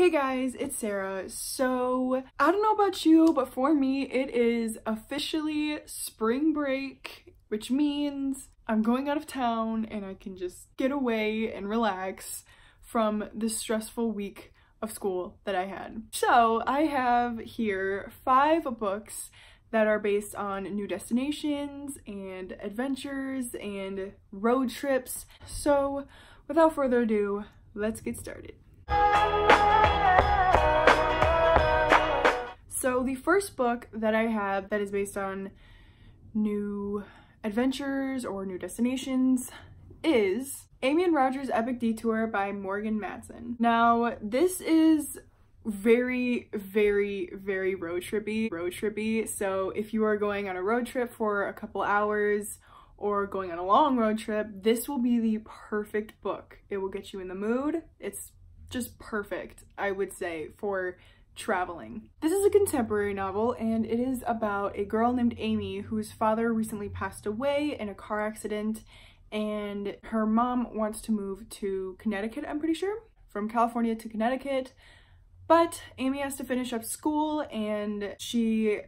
Hey guys, it's Sarah. So, I don't know about you, but for me, it is officially spring break, which means I'm going out of town and I can just get away and relax from this stressful week of school that I had. So, I have here 5 books that are based on new destinations and adventures and road trips. So, without further ado, let's get started. So the first book that I have that is based on new adventures or new destinations is Amy and Rodgers' Epic Detour by Matson. Now this is very road trippy. So if you are going on a road trip for a couple hours or going on a long road trip, this will be the perfect book. It will get you in the mood. It's just perfect, I would say, for traveling. This is a contemporary novel and it is about a girl named Amy whose father recently passed away in a car accident, and her mom wants to move to Connecticut, I'm pretty sure, from California to Connecticut, but Amy has to finish up school and she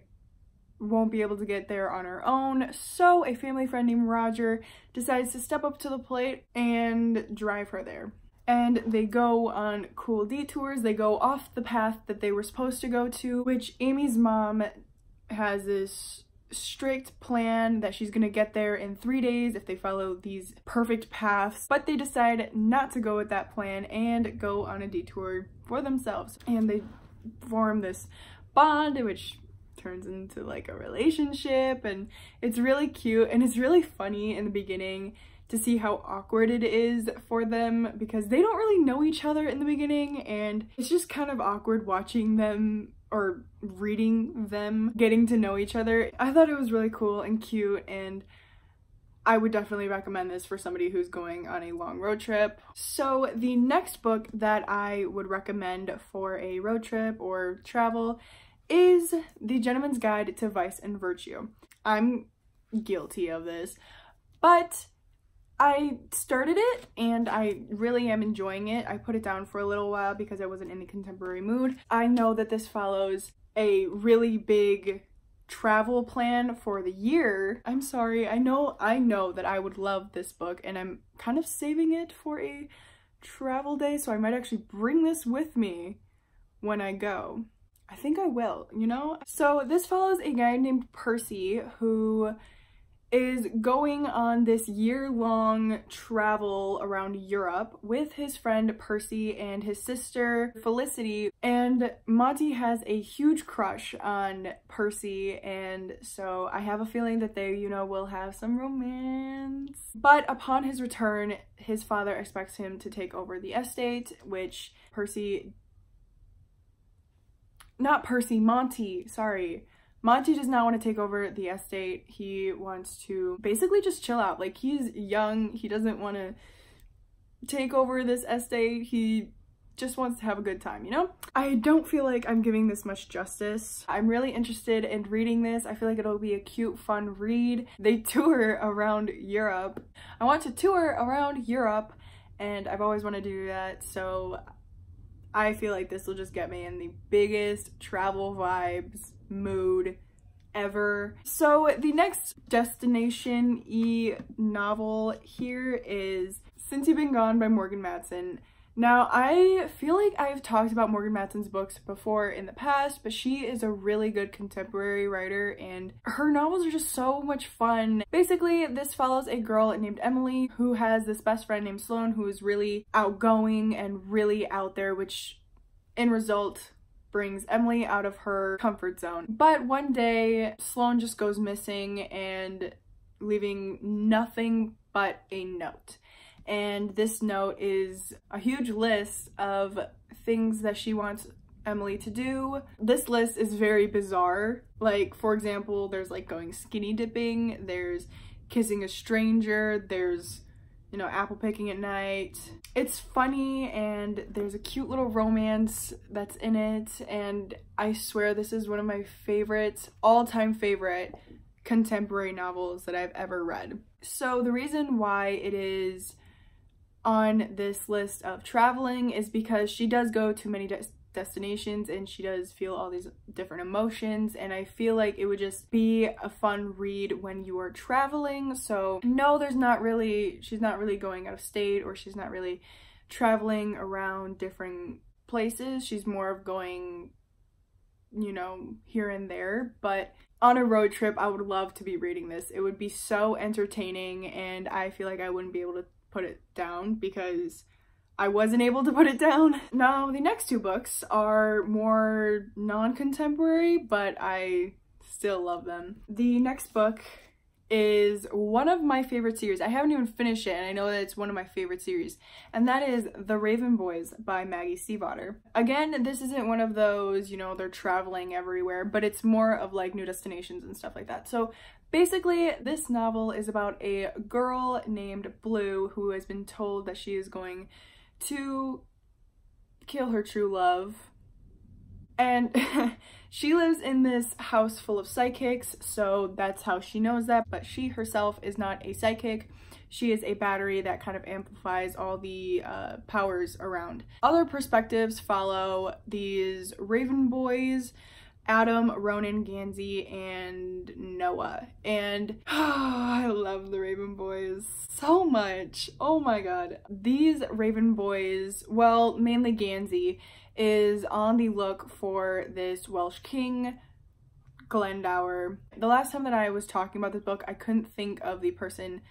won't be able to get there on her own, so a family friend named Roger decides to step up to the plate and drive her there. And they go on cool detours. They go off the path that they were supposed to go to, which Amy's mom has this strict plan that she's gonna get there in 3 days if they follow these perfect paths, but they decide not to go with that plan and go on a detour for themselves. And they form this bond, which turns into like a relationship, and it's really cute and it's really funny in the beginning to see how awkward it is for them because they don't really know each other in the beginning, and it's just kind of awkward watching them or reading them getting to know each other. I thought it was really cool and cute, and I would definitely recommend this for somebody who's going on a long road trip. So the next book that I would recommend for a road trip or travel is The Gentleman's Guide to Vice and Virtue. I'm guilty of this, but I started it and I really am enjoying it. I put it down for a little while because I wasn't in a contemporary mood. I know that this follows a really big travel plan for the year. I'm sorry, I know that I would love this book and I'm kind of saving it for a travel day, so I might actually bring this with me when I go. I think I will, you know? So this follows a guy named Percy who is going on this year-long travel around Europe with his friend Percy and his sister Felicity, and Monty has a huge crush on Percy, and so I have a feeling that they, you know, will have some romance. But upon his return, his father expects him to take over the estate, which Monty does not want to take over the estate. He wants to basically just chill out. Like, he's young, he doesn't want to take over this estate, he just wants to have a good time, you know? I don't feel like I'm giving this much justice. I'm really interested in reading this. I feel like it'll be a cute, fun read. They tour around Europe. I want to tour around Europe and I've always wanted to do that, so I feel like this will just get me in the biggest travel vibes mood ever. So the next destination-y novel here is Since You've Been Gone by Matson. Now, I feel like I've talked about Matson's books before in the past, but she is a really good contemporary writer and her novels are just so much fun. Basically, this follows a girl named Emily who has this best friend named Sloane who is really outgoing and really out there, which in result brings Emily out of her comfort zone. But one day, Sloane just goes missing and leaving nothing but a note. And this note is a huge list of things that she wants Emily to do. This list is very bizarre. Like, for example, there's like going skinny dipping, there's kissing a stranger, there's, you know, apple picking at night. It's funny and there's a cute little romance that's in it, and I swear this is one of my favorites, all-time favorite contemporary novels that I've ever read. So the reason why it is on this list of traveling is because she does go to many destinations, and she does feel all these different emotions, and I feel like it would just be a fun read when you are traveling. So no, she's not really going out of state, or she's not really traveling around different places. She's more of going, you know, here and there. But on a road trip, I would love to be reading this. It would be so entertaining, and I feel like I wouldn't be able to put it down because I wasn't able to put it down. Now, the next two books are more non-contemporary, but I still love them. The next book is one of my favorite series. I haven't even finished it, and I know that it's one of my favorite series, and that is The Raven Boys by Maggie Stiefater. Again, this isn't one of those, you know, they're traveling everywhere, but it's more of like new destinations and stuff like that. So basically, this novel is about a girl named Blue who has been told that she is going to kill her true love, and she lives in this house full of psychics, so that's how she knows that, but she herself is not a psychic. She is a battery that kind of amplifies all the powers around. Other perspectives follow these Raven Boys: Adam, Ronan, Gansey, and Noah. And I love the Raven Boys so much. Oh my god. These Raven Boys, well, mainly Gansey, is on the look for this Welsh king, Glendower. The last time that I was talking about this book, I couldn't think of the person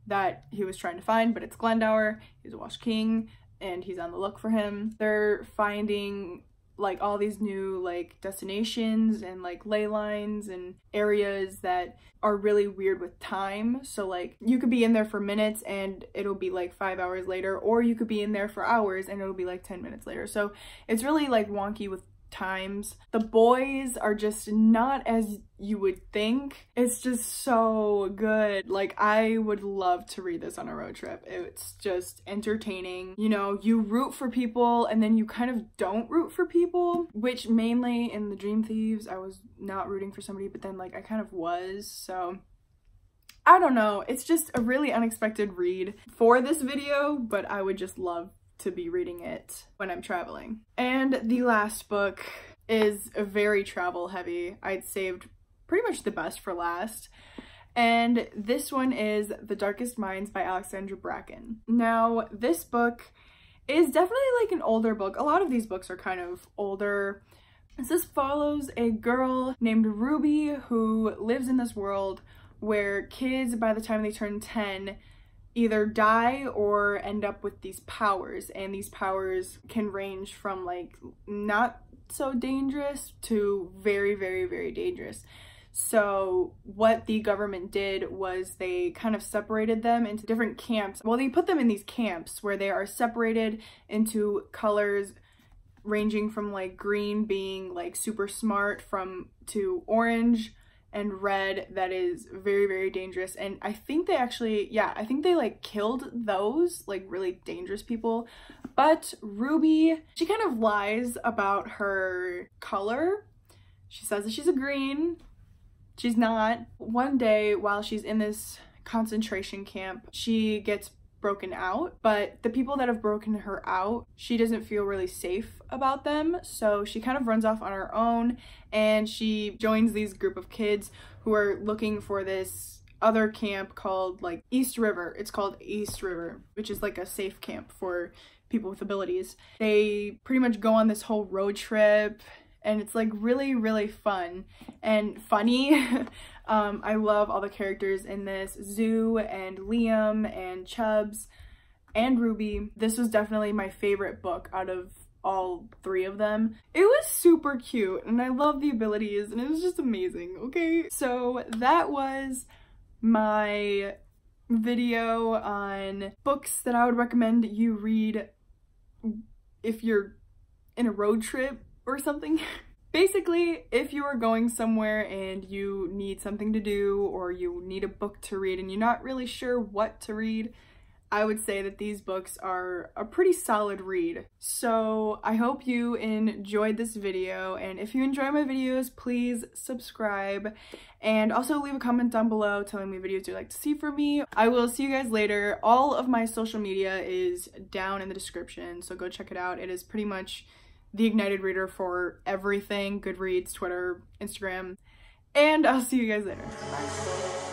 that he was trying to find, but it's Glendower. He's a Welsh king, and he's on the look for him. They're finding like all these new like destinations and like ley lines and areas that are really weird with time. So like you could be in there for minutes and it'll be like 5 hours later, or you could be in there for hours and it'll be like 10 minutes later. So it's really like wonky with times. The boys are just not as you would think. It's just so good. Like, I would love to read this on a road trip. It's just entertaining. You know, you root for people and then you kind of don't root for people, which mainly in the Dream Thieves I was not rooting for somebody, but then like I kind of was. So I don't know, it's just a really unexpected read for this video, but I would just love to be reading it when I'm traveling. And the last book is very travel heavy. I'd saved pretty much the best for last. And this one is The Darkest Minds by Alexandra Bracken. Now, this book is definitely like an older book. A lot of these books are kind of older. This follows a girl named Ruby who lives in this world where kids, by the time they turn 10, either die or end up with these powers, and these powers can range from like not so dangerous to very, very, very dangerous. So what the government did was they kind of separated them into different camps. Well, they put them in these camps where they are separated into colors ranging from like green being like super smart to orange and red that is very, very dangerous. And I think they actually, yeah, I think they like killed those like really dangerous people. But Ruby, she kind of lies about her color. She says that she's a green. She's not. One day while she's in this concentration camp, she gets broken out, but the people that have broken her out, she doesn't feel really safe about them, so she kind of runs off on her own and she joins these group of kids who are looking for this other camp called like East River. It's called East River, which is like a safe camp for people with abilities. They pretty much go on this whole road trip and it's like really, really fun and funny. I love all the characters in this. Zoo and Liam and Chubbs and Ruby. This was definitely my favorite book out of all three of them. It was super cute and I love the abilities and it was just amazing, okay? So that was my video on books that I would recommend you read if you're in a road trip or something. Basically, if you are going somewhere and you need something to do or you need a book to read and you're not really sure what to read, I would say that these books are a pretty solid read. So I hope you enjoyed this video, and if you enjoy my videos, please subscribe and also leave a comment down below telling me videos you'd like to see from me. I will see you guys later. All of my social media is down in the description, so go check it out. It is pretty much the Ignited Reader for everything, Goodreads, Twitter, Instagram, and I'll see you guys later. Bye.